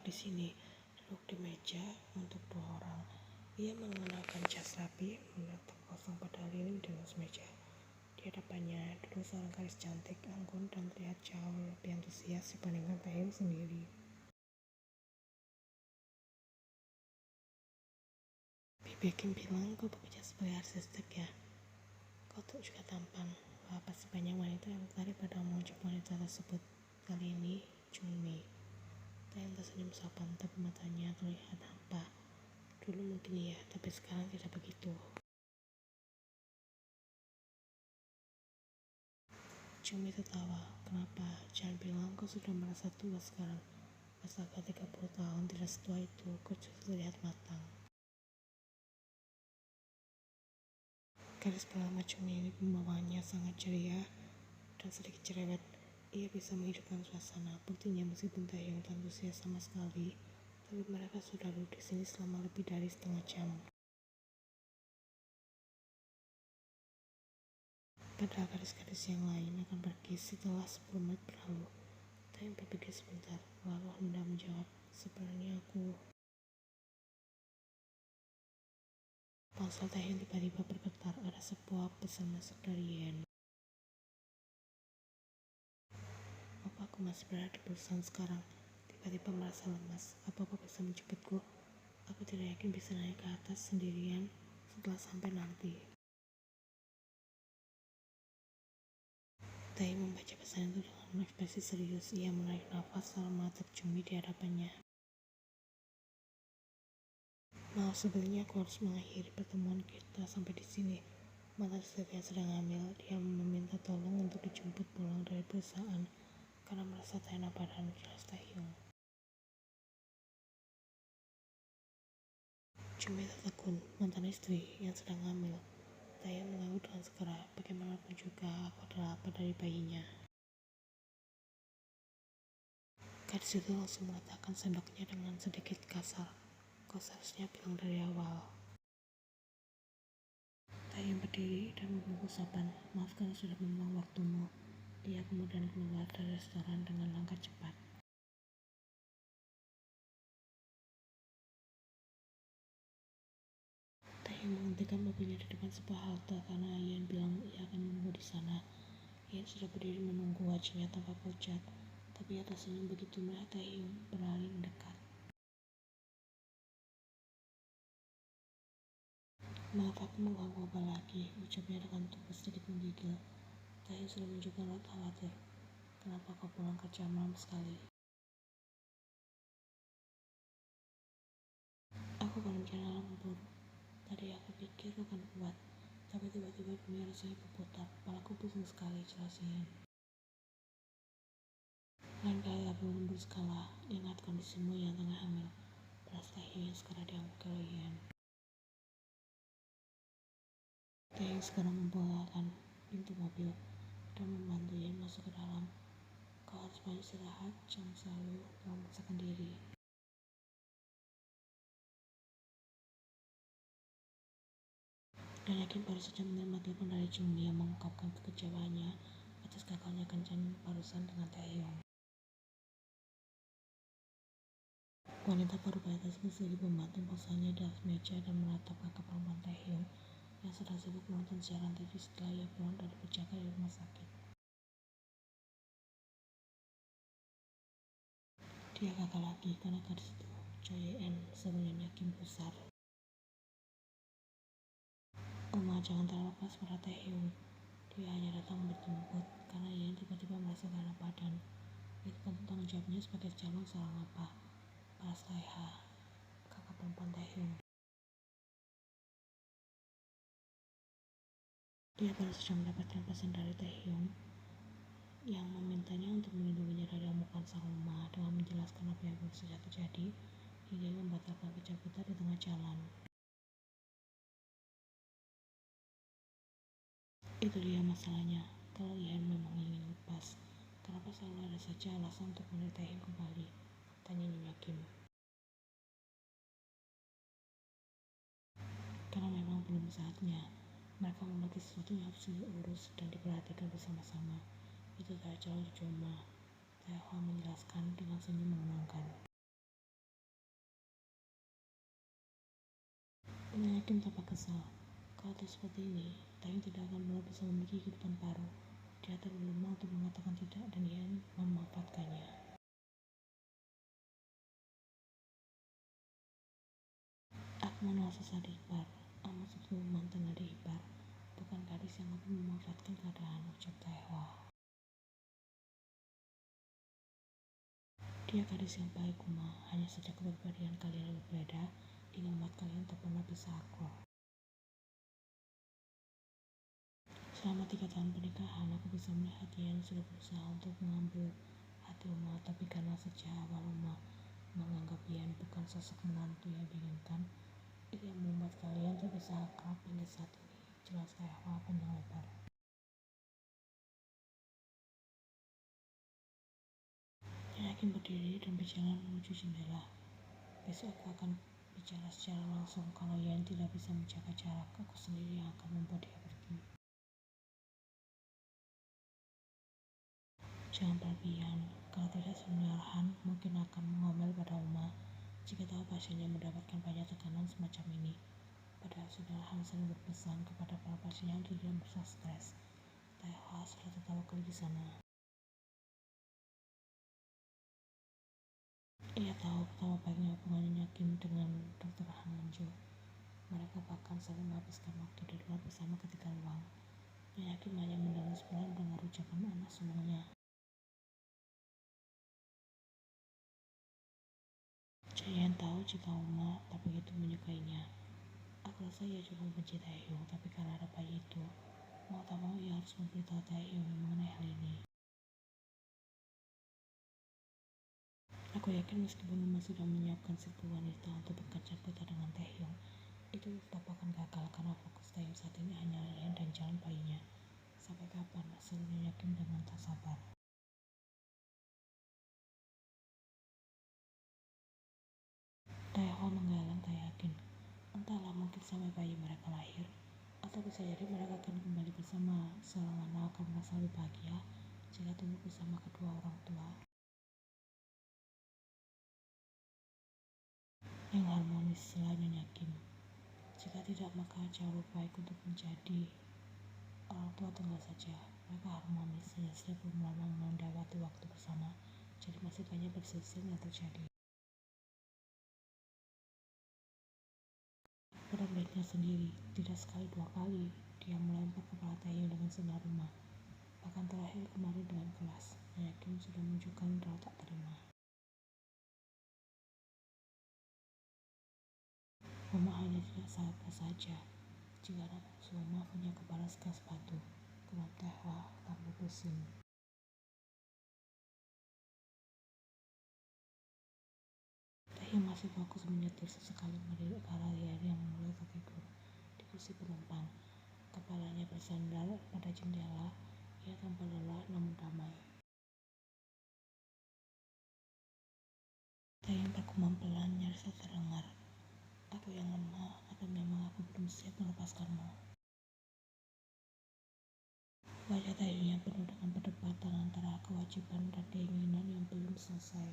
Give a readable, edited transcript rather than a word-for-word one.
di sini, duduk di meja untuk 2 orang. Ia mengenakan jas rapi, menatap kosong pada lilin di atas meja. Di hadapannya duduk seorang gadis cantik, anggun, dan terlihat jauh lebih antusias dibandingkan Taehyung sendiri. Bibi Kim bilang, kau bekerja sebagai arsitek ya? Kau tuh juga tampan. Wah, pasti banyak wanita yang tertarik pada mengucap wanita tersebut. Kali ini, Jungmi. Taehyung tersenyum sopan, tapi matanya terlihat hampa. Dulu mungkin iya, tapi sekarang tidak begitu. Jungmi tertawa. Kenapa? Jangan bilang kau sudah merasa tua sekarang. Asalkan 30 tahun tidak setua itu, kau justru terlihat matang. Gadis bernama Jungmi ini pembawaannya sangat ceria dan sedikit cerewet. Ia bisa menghidupkan suasana. Buktinya meskipun Taehyung tak antusias sama sekali, tapi mereka sudah duduk di sini selama lebih dari setengah jam. Padahal gadis-gadis yang lain akan pergi setelah 10 menit berlalu. Taehyung berpikir sebentar, lalu hendak menjawab, sebenarnya aku... Ponsel Taehyung tiba-tiba bergetar. Ada sebuah pesan masuk dari Yen. Apa aku masih berada di perusahaan sekarang? Tiba-tiba merasa lemas. Apa bisa menjemputku? Aku tidak yakin bisa naik ke atas sendirian setelah sampai nanti. Taehyung membaca pesan itu dengan ekspresi serius. Ia menarik nafas lalu menatap Jungmi di hadapannya. Maaf, sebelumnya aku harus mengakhiri pertemuan kita sampai di sini. Mantan istrinya sedang hamil. Dia meminta tolong untuk dijemput pulang dari perusahaan karena merasa tak enak badan, jelas Taehyung. Jungmi tertegun, mantan istri yang sedang hamil. Taehyung mengangguk dengan segera. Bagaimanapun juga aku adalah apa dari bayinya. Gadis itu langsung meletakkan sendoknya dengan sedikit kasar. Kau seharusnya bilang dari awal. Taehyung berdiri dan membungkuk sopan. Maaf karena sudah membuang waktumu. Dia kemudian keluar dari restoran dengan langkah cepat. Taehyung menghentikan mobilnya di depan sebuah halte karena Yen bilang ia akan menunggu di sana. Yen sudah berdiri menunggu, wajahnya tampak pucat, tapi ia tersenyum begitu melihat Taehyung berlari mendekat. Maaf aku mengganggu apa lagi, ucapnya dengan tubuh sedikit menggigil. Taehyung sudah menunjukkan rasa khawatir. Kenapa kau pulang kerja malam sekali? Aku akan rencana lembur. Tadi aku pikir akan kuat, tapi tiba-tiba dunia rasanya berputar. Kepalaku pusing sekali, jelas Yen. Lain kali aku lembur skala. Ingat kondisimu yang tengah hamil. Beras Taehyung yang sekarang diangguk oleh Yen. Taehyung sekarang membukakan pintu mobil dan membantu Yen masuk ke dalam. Kau harus banyak istirahat, jangan selalu memaksakan diri. Dan yakin baru saja menerima telepon dari Jungmi yang mengungkapkan kekecewaannya atas gagalnya kencan barusan dengan Taehyung. Wanita parubaya tersebut sedikit membanting ponselnya di atas meja dan menatap kakak perempuan Taehyung yang sedang sibuk menonton siaran TV setelah ia pulang dari berjaga di rumah sakit. Dia gagal lagi karena gadis itu, Choi-en, sebelumnya Kim besar. Oma, jangan terlalu keras pada Taehyung. Dia hanya datang berjemput karena ia tiba-tiba merasa gak enak badan. Itu tentu tanggung jawabnya sebagai calon seorang apa. Balas Taeha, kakak perempuan Taehyung. Dia baru saja mendapatkan pesan dari Taehyung yang memintanya untuk melindunginya dari amukan sang Oma dengan menjelaskan apa yang baru saja terjadi hingga membatalkan pencabutan di tengah jalan. Itu dia masalahnya. Kalau Yen memang ingin lepas, kenapa selalu ada saja alasan untuk menarik Taehyung kembali? Tanya Nyonya Kim. Karena memang belum saatnya. Mereka memiliki sesuatu yang harus diurus dan diperhatikan bersama-sama. Itu dari calon cucu Oma. Taehyung menjelaskan dengan senyum menenangkan. Yakin tanpa kesal. Kalau terus seperti ini, Taeyong tidak akan pernah bisa memiliki kehidupan baru. Dia terlalu lemah untuk mengatakan tidak dan ia memanfaatkannya. Aku mengenal sesadar ipar, amat itu mantan adik ipar, bukan gadis yang mampu memanfaatkan keadaan, ucap Taehwa. Dia gadis yang baik, Uma, hanya saja kepribadian kalian berbeda, ini membuat kalian tak pernah bisa akur. Selama 3 tahun pernikahan, aku bisa melihat Yan sudah berusaha untuk mengambil hati Uma, tapi karena sejak awal Uma menganggap Yan bukan sosok menantu yang diinginkan, itu yang membuat kalian tak bisa akrab hingga saat ini, jelas Taehwa panjang lebar. Yakin berdiri dan berjalan menuju jendela. Besok aku akan bicara secara langsung. Kalau Yan tidak bisa menjaga jarak, aku sendiri yang akan membuat dia pergi. Jangan berlebihan. Kalau tidak sebenarnya mungkin akan mengomel pada Uma jika tahu pasiennya mendapatkan banyak tekanan semacam ini. Padahal Sunarhan sering berpesan kepada para pasiennya untuk tidak merasa stres. Taehwa sudah tertawa di sana. Ia tahu betapa baiknya hubungannya Kim dengan Dr. Han Manjo. Mereka bahkan sering menghabiskan waktu di luar bersama ketika luang. Nyonya Kim hanya menangis pelan mendengar ucapan anak sulungnya. Jayan tahu jika Uma tak begitu menyukainya. Aku rasa ia juga membenci Taehyung, tapi karena ada bayi itu, mau tak mau ia harus memberitahu Taehyung mengenai hal ini. Aku yakin meskipun Uma sudah menyiapkan satu wanita untuk berkencan peta dengan Taehyung, itu tetap akan gagal karena fokus Taehyung saat ini hanya Yan dan jalan bayinya. Sampai kapan? Seluruhnya Kim dengan tak sabar. Taehyung menggalang tak yakin. Entahlah, mungkin sampai bayi mereka lahir, atau bisa jadi mereka akan kembali bersama. Seorang anak akan merasa lebih bahagia jika tumbuh bersama kedua orang tua yang harmonis, selain Kim. Jika tidak, maka jauh lebih baik untuk menjadi orang tua tunggal saja. Mereka harmonis hanya saja belum lama melewati waktu bersama, jadi masih banyak perselisihan yang terjadi. Pada baiknya sendiri, tidak sekali dua kali, dia melempar kepala Taehyung dengan sinar rumah. Bahkan terakhir kemarin dengan kelas, Kim sudah menunjukkan rasa tak terima. Uma hanya tidak sabar saja. Jika anak Uma punya kepala sekelas batu, geram Taehwa tanpa bersin. Taehyung masih fokus menyetir sesekali melirik ke arah Yan yang mulai tertidur di kursi penumpang. Kepalanya bersandar pada jendela. Ia tampak lelah namun damai. Taehyung bergumam pelan, nyaris tak terdengar. Aku yang lemah, atau memang aku belum siap melepaskanmu? Wajah Taehyung yang penuh dengan perdebatan antara kewajiban dan keinginan yang belum selesai.